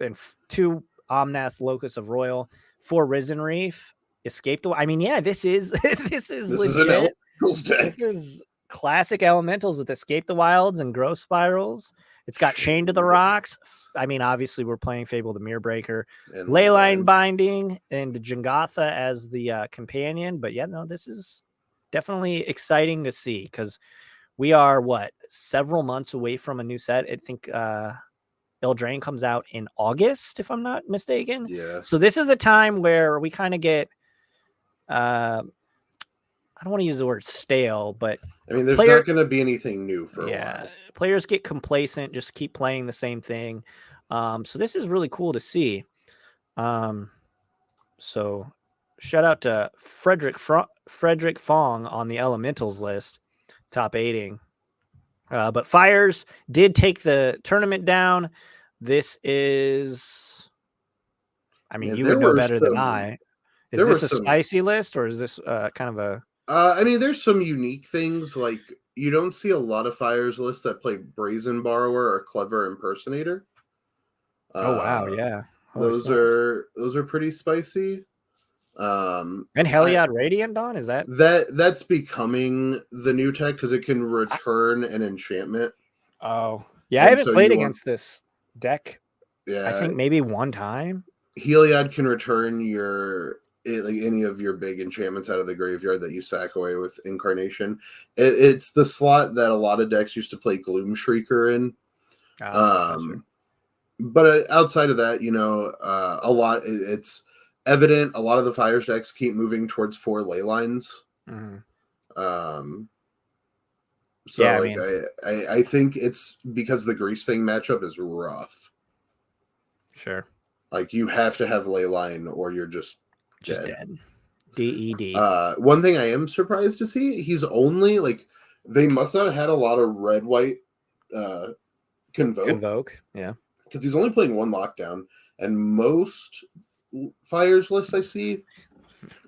and 2 Omnath Locus of Royal, 4 Risen Reef, Escape the. I mean, yeah, this is this is legit. This is classic Elementals with Escape the Wilds and Growth Spirals. It's got Chain to the Rocks. I mean, obviously, we're playing Fable the Mirror Breaker, Leyline Binding, and Jangatha as the companion. But yeah, no, this is definitely exciting to see because we are, several months away from a new set. I think Eldraine comes out in August, if I'm not mistaken. Yeah. So this is a time where we kind of get, I don't want to use the word stale, but I mean, there's not going to be anything new for a while. Players get complacent, just keep playing the same thing. So this is really cool to see. So shout out to Frederick Fong on the Elementals list, top 8ing. But Fires did take the tournament down. This is, I mean, you would know better than I. Is this a spicy list or is this kind of a... I mean, there's some unique things. Like, you don't see a lot of Fires lists that play Brazen Borrower or Clever Impersonator. Oh, wow, yeah. Those are pretty spicy. And Heliod Radiant Dawn, is that's becoming the new tech because it can return an enchantment. Oh, yeah, I haven't played against this deck. Yeah, I think maybe one time. Heliod can return any of your big enchantments out of the graveyard that you sack away with Incarnation. It's the slot that a lot of decks used to play Gloom Shrieker in. But outside of that, it's evident a lot of the Fires decks keep moving towards 4 ley lines. Mm-hmm. So Yeah, I like mean, I think it's because the Greasefang matchup is rough. sure. Like you have to have Leyline or you're just dead. Dead. DED. One thing I am surprised to see, he's only like they must not have had a lot of red white Convoke. Yeah. because he's only playing one lockdown, and most fires lists I see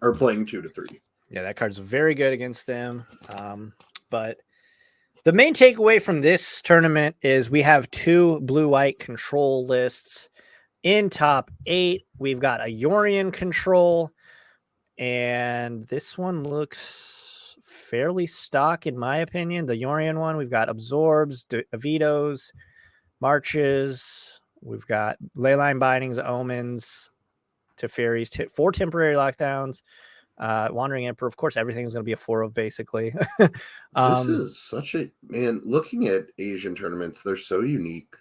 are playing 2 to 3. Yeah, that card's very good against them. But the main takeaway from this tournament is we have 2 blue-white control lists. In top 8, we've got a Yorion control, and this one looks fairly stock in my opinion. The Yorion one, we've got Absorbs, Avitos, Marches, we've got Leyline Bindings, Omens, Teferis, 4 temporary lockdowns, Wandering Emperor. Of course, everything's going to be a 4 of basically. This is such a man. Looking at Asian tournaments, they're so unique.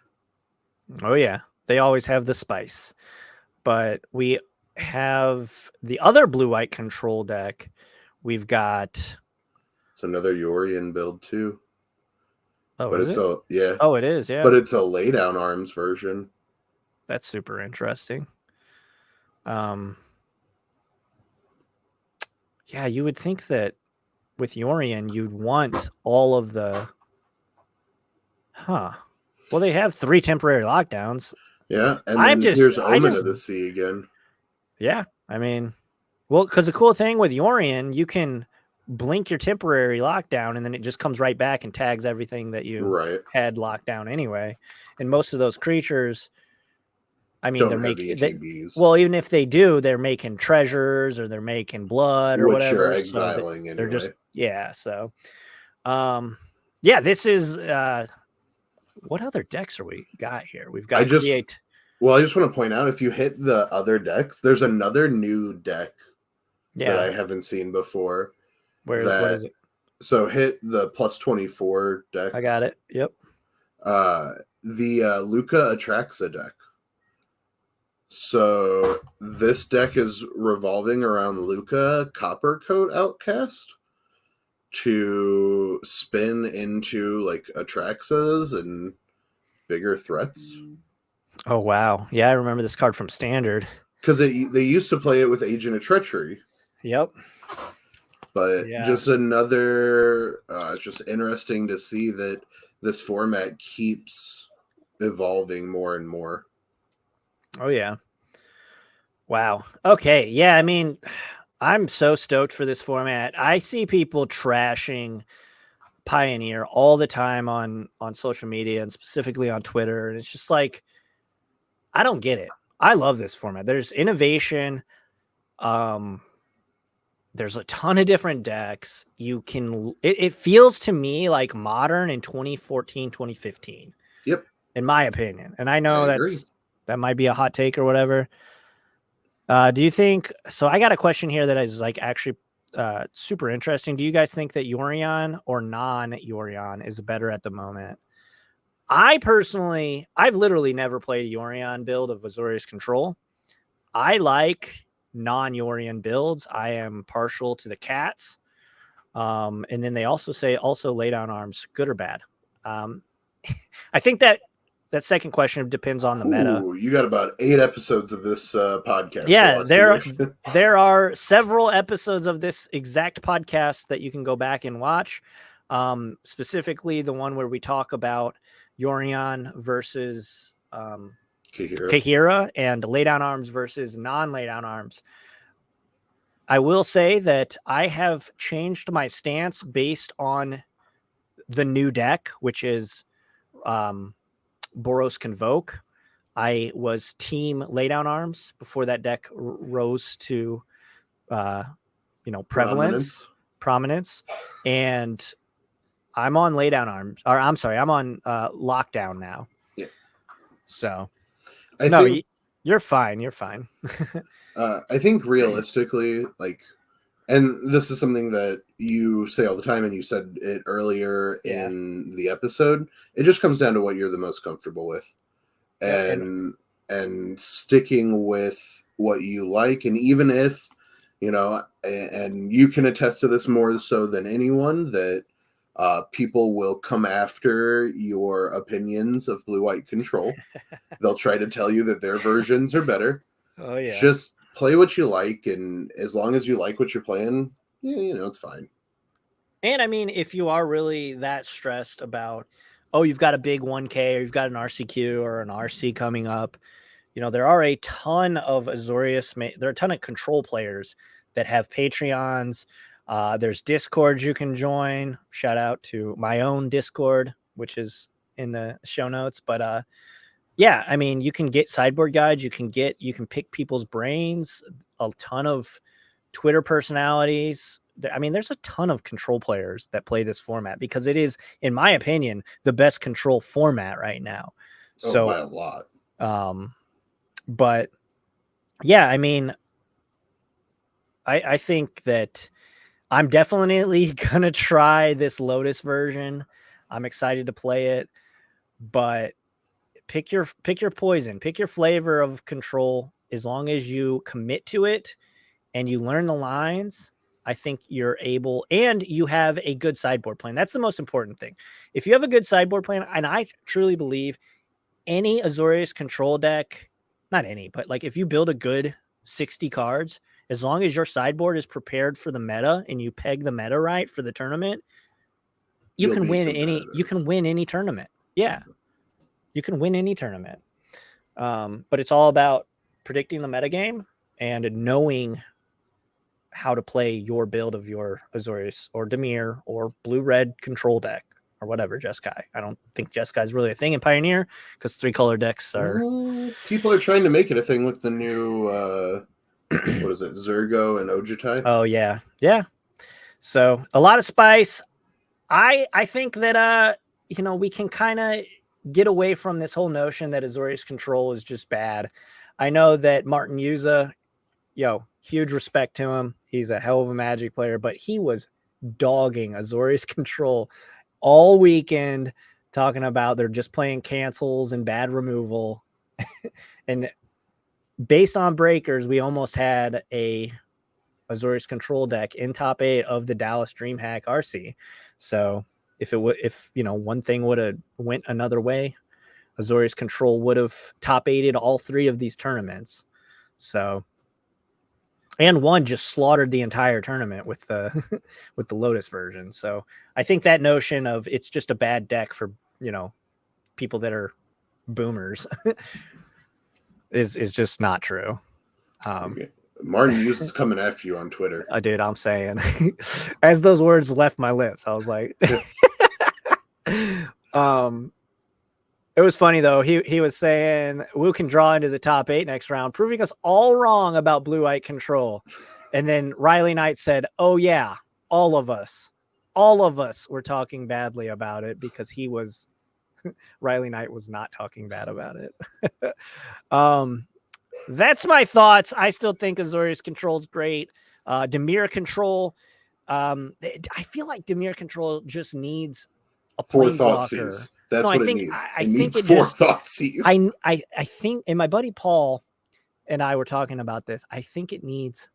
Oh yeah, they always have the spice. But we have the other blue-white control deck. We've got It's another Yorion build too. Oh, But is it's it? yeah. Oh, it is, yeah. But it's a laydown arms version. That's super interesting. Yeah, you would think that with Yorion, you'd want all of the Well, they have 3 temporary lockdowns. Yeah, and then here's Omen of the Sea again. Yeah, I mean, well, because the cool thing with Yorion, you can blink your temporary lockdown, and then it just comes right back and tags everything that you had locked down anyway. And most of those creatures, I mean, they're making well, even if they do, they're making treasures or they're making blood or whatever. You're exiling so they're just So, yeah, this is what other decks are we got here? We've got Create. Well, I just want to point out, if you hit the other decks, there's another new deck that I haven't seen before. What is it? So hit the plus 24 deck. I got it. Yep. The Luca Atraxa deck. So this deck is revolving around Luca Coppercoat Outcast to spin into like Atraxas and bigger threats. Oh wow, yeah, I remember this card from Standard because they used to play it with Agent of Treachery. Yep. But just another, it's just interesting to see that this format keeps evolving more and more. Oh yeah. Wow. Okay. Yeah. I mean, I'm so stoked for this format. I see people trashing Pioneer all the time on social media and specifically on Twitter. And it's just like, I don't get it. I love this format. There's innovation. There's a ton of different decks. You can, it feels to me like modern in 2014, 2015. Yep. In my opinion. And I know that might be a hot take or whatever. Do you think, so I got a question here that is like actually super interesting. Do you guys think that Yorion or non-Yorion is better at the moment? I personally, I've literally never played a Yorion build of Azorius Control. I like non-Yorion builds. I am partial to the cats. And then they also say lay down arms, good or bad. I think that second question depends on the meta. You got about 8 episodes of this podcast. Yeah, there are several episodes of this exact podcast that you can go back and watch. Specifically, the one where we talk about Yorion versus Kahira and lay down arms versus non-lay down arms. I will say that I have changed my stance based on the new deck, which is Boros Convoke. I was team lay down arms before that deck rose to prominence, and I'm on lay down arms, or I'm sorry, I'm on lockdown now. Yeah. So I think you're fine. You're fine. I think realistically, like, and this is something that you say all the time, and you said it earlier in the episode. It just comes down to what you're the most comfortable with, and sticking with what you like. And even if And you can attest to this more so than anyone that people will come after your opinions of blue-white control. They'll try to tell you that their versions are better. Oh yeah. Just play what you like, and as long as you like what you're playing, it's fine. And I mean, if you are really that stressed about, oh, you've got a big 1K or you've got an RCQ or an RC coming up, there are a ton of there are a ton of control players that have Patreons. There's Discords you can join. Shout out to my own Discord, which is in the show notes. But yeah, I mean, you can get sideboard guides. You can pick people's brains. A ton of Twitter personalities. I mean, there's a ton of control players that play this format because it is, in my opinion, the best control format right now. So by a lot. But yeah, I mean, I think that I'm definitely going to try this Lotus version. I'm excited to play it, but pick your poison, pick your flavor of control. As long as you commit to it and you learn the lines, I think you're able, and you have a good sideboard plan. That's the most important thing. If you have a good sideboard plan, and I truly believe any Azorius control deck, not any, but like if you build a good 60 cards, as long as your sideboard is prepared for the meta and you peg the meta right for the tournament, you can win any tournament. Yeah. You can win any tournament. But it's all about predicting the metagame and knowing how to play your build of your Azorius or Dimir or blue-red control deck or whatever, Jeskai. I don't think Jeskai is really a thing in Pioneer because 3-color decks are... People are trying to make it a thing with the new, what is it, Zergo and Ojutai? Oh, yeah. Yeah. So, a lot of spice. I think that, we can kind of get away from this whole notion that Azorius Control is just bad. I know that Martin Yuza, huge respect to him. He's a hell of a Magic player, but he was dogging Azorius Control all weekend, talking about they're just playing cancels and bad removal. And based on breakers, we almost had a Azorius Control deck in top 8 of the Dallas DreamHack RC. So if one thing would have went another way, Azorius Control would have top 8'd all 3 of these tournaments. So, and one just slaughtered the entire tournament with the with the Lotus version. So I think that notion of it's just a bad deck for people that boomers is just not true. Martin uses coming after you on Twitter. Dude, I'm saying, as those words left my lips, I was like, it was funny though. He was saying Wu can draw into the top 8 next round, proving us all wrong about blue-white control. And then Riley Knight said, "Oh yeah, all of us were talking badly about it because Riley Knight was not talking bad about it." That's my thoughts. I still think Azorius Control is great. Dimir Control. I feel like Dimir Control just needs a 4 Thoughtseize. That's what it needs. I think it 4 Thoughtseize. I think, and my buddy Paul and I were talking about this. I think it needs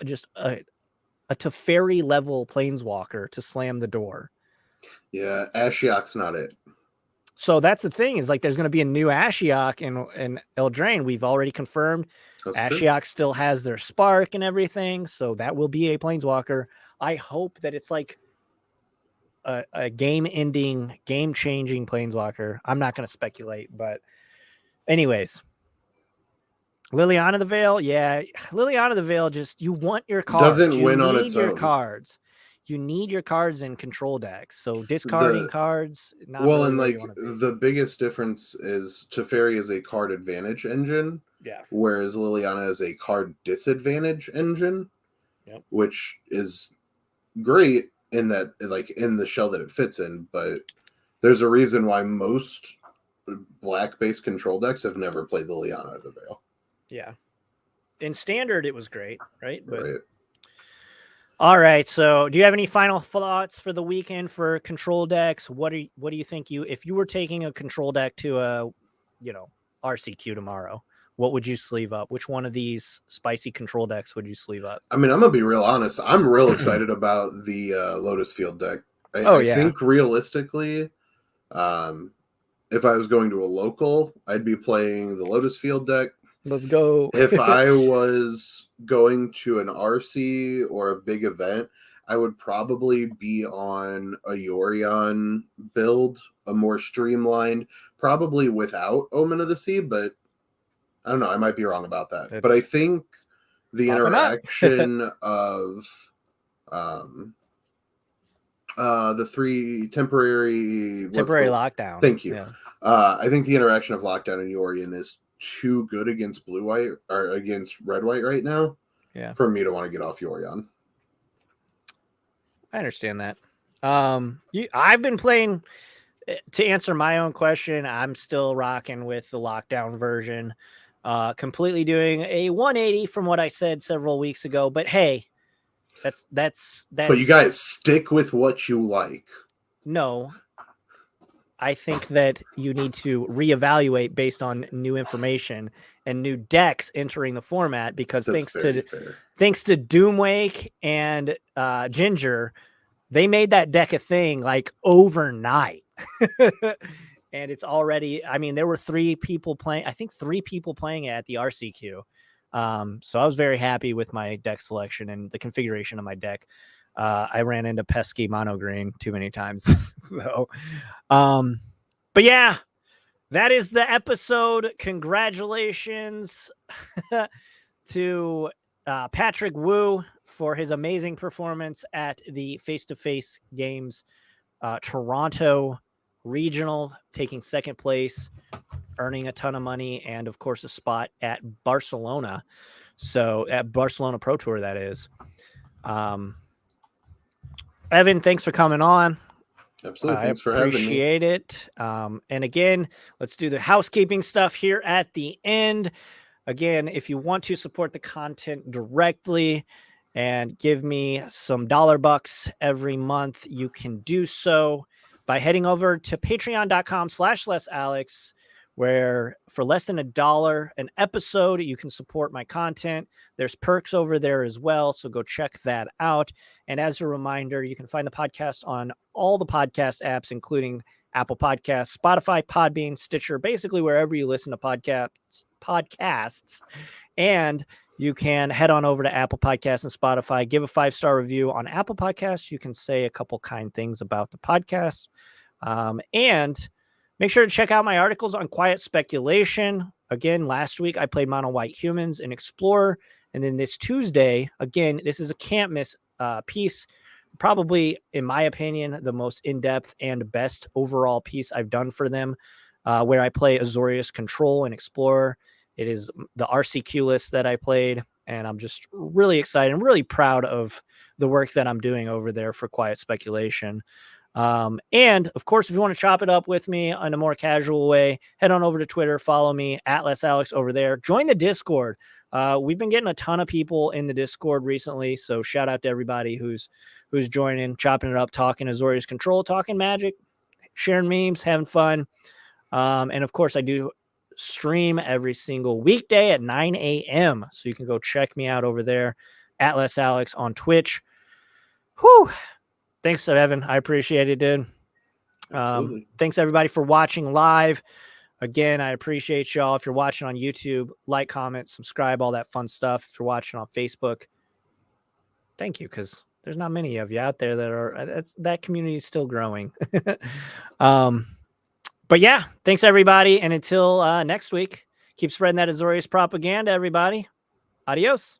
just a Teferi level Planeswalker to slam the door. Yeah, Ashiok's not it. So that's the thing, is like there's going to be a new Ashiok in Eldraine. We've already confirmed Ashiok still has their spark and everything, so that will be a Planeswalker. I hope that it's like a game-ending, game-changing Planeswalker. I'm not going to speculate, but anyways. Liliana the Veil, yeah. Liliana the Veil, just, you want your cards. Doesn't win on its own. You need your cards. You need your cards in control decks. So discarding cards. Not well, really, and the biggest difference is Teferi is a card advantage engine. Yeah. Whereas Liliana is a card disadvantage engine. Yep. Which is great in that, like, in the shell that it fits in, but there's a reason why most black-based control decks have never played Liliana the Veil. Yeah. In standard, it was great, right? But, right. All right. So, do you have any final thoughts for the weekend for control decks? What do you think if you were taking a control deck to a, RCQ tomorrow, what would you sleeve up? Which one of these spicy control decks would you sleeve up? I mean, I'm gonna be real honest. I'm real excited about the Lotus Field deck. I think realistically, if I was going to a local, I'd be playing the Lotus Field deck. Let's go. If I was going to an RC or a big event, I would probably be on a Yorion build, a more streamlined, probably without Omen of the Sea, but I don't know. I might be wrong about that. But I think the interaction of the 3 temporary lockdown. Thank you. Yeah. I think the interaction of Lockdown and Yorion is too good against blue-white or against red-white right now. Yeah. For me to want to get off Yorion. I understand that. I've been playing, to answer my own question, I'm still rocking with the Lockdown version. Completely doing a 180 from what I said several weeks ago. But hey, that's. But you guys stick with what you like. No, I think that you need to reevaluate based on new information and new decks entering the format. Because thanks to Doomwake and Ginger, they made that deck a thing like overnight. And it's already, I mean, there were 3 people playing, I think 3 people playing it at the RCQ. So I was very happy with my deck selection and the configuration of my deck. I ran into pesky mono green too many times. So, but yeah, that is the episode. Congratulations to Patrick Wu for his amazing performance at the face-to-face games, Toronto Regional, taking 2nd place, earning a ton of money, and of course a spot at Barcelona. So at Barcelona Pro Tour, that is. Evan, thanks for coming on. Absolutely. Thanks for having me. Appreciate it. And again, let's do the housekeeping stuff here at the end. Again, if you want to support the content directly and give me some $bucks every month, you can do so by heading over to patreon.com/LessAlex, where for less than $1 an episode, you can support my content. There's perks over there as well, so go check that out. And as a reminder, you can find the podcast on all the podcast apps, including Apple Podcasts, Spotify, Podbean, Stitcher, basically wherever you listen to podcasts. And you can head on over to Apple Podcasts and Spotify, give a 5-star review on Apple Podcasts. You can say a couple kind things about the podcast. And make sure to check out my articles on Quiet Speculation. Again, last week I played Mono White Humans and Explorer. And then this Tuesday, again, this is a can't miss piece. Probably, in my opinion, the most in-depth and best overall piece I've done for them, where I play Azorius Control and Explorer. It is the RCQ list that I played, and I'm just really excited. I'm really proud of the work that I'm doing over there for Quiet Speculation. And, of course, if you want to chop it up with me in a more casual way, head on over to Twitter, follow me at LessAlex over there. Join the Discord. We've been getting a ton of people in the Discord recently, so shout out to everybody who's joining, chopping it up, talking Azorius Control, talking Magic, sharing memes, having fun. And, of course, I do stream every single weekday at 9 a.m., so you can go check me out over there at LessAlex on Twitch. Whew. Thanks, Evan. I appreciate it, dude. Thanks, everybody, for watching live. Again, I appreciate y'all. If you're watching on YouTube, like, comment, subscribe, all that fun stuff. If you're watching on Facebook, thank you, because there's not many of you out there that are. That community is still growing. But yeah, thanks, everybody. And until next week, keep spreading that Azorius propaganda, everybody. Adios.